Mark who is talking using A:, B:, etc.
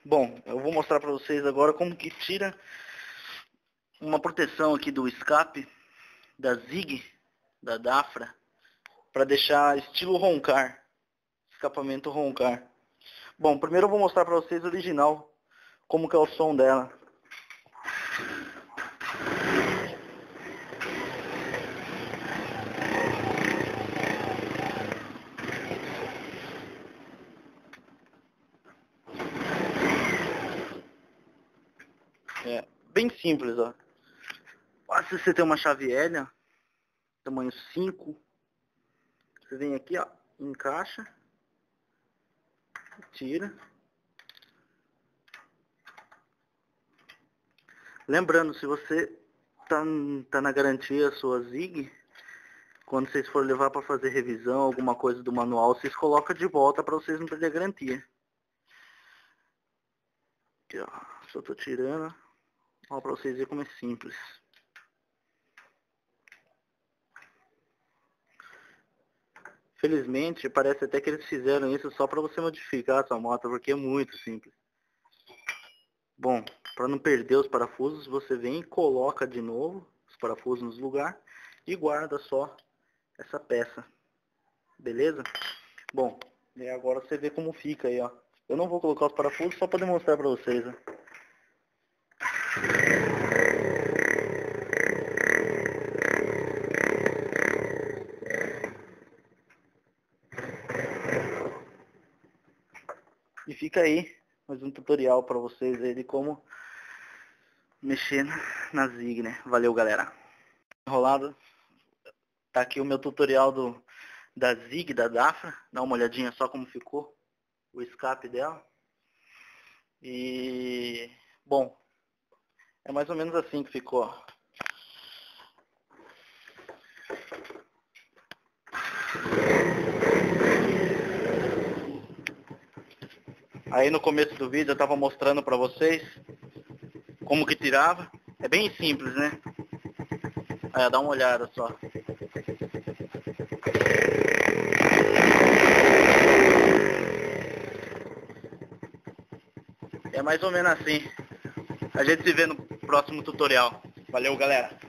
A: Bom, eu vou mostrar para vocês agora como que tira uma proteção aqui do escape da Zig, da Dafra, para deixar estilo roncar, escapamento roncar. Bom, primeiro eu vou mostrar para vocês o original, como que é o som dela. É bem simples, ó. Basta você ter uma chave L, tamanho 5. Você vem aqui, ó, encaixa, tira. Lembrando, se você tá na garantia sua Zig, quando vocês forem levar para fazer revisão, alguma coisa do manual, vocês colocam de volta para vocês não perder a garantia. Aqui, ó, só tô tirando, ó, para vocês verem como é simples. Felizmente, parece até que eles fizeram isso só para você modificar a sua moto, porque é muito simples. Bom, para não perder os parafusos, você vem e coloca de novo os parafusos nos lugares e guarda só essa peça. Beleza? Bom, e agora você vê como fica aí, ó. Eu não vou colocar os parafusos só para demonstrar para vocês, ó. E fica aí mais um tutorial para vocês aí de como mexer na Zig, né? Valeu, galera. Enrolado. Tá aqui o meu tutorial da Zig, da Dafra. Dá uma olhadinha só como ficou o escape dela. E, bom, é mais ou menos assim que ficou, ó. Aí no começo do vídeo eu tava mostrando pra vocês como que tirava. É bem simples, né? Aí, dá uma olhada só. É mais ou menos assim. A gente se vê no próximo tutorial. Valeu, galera.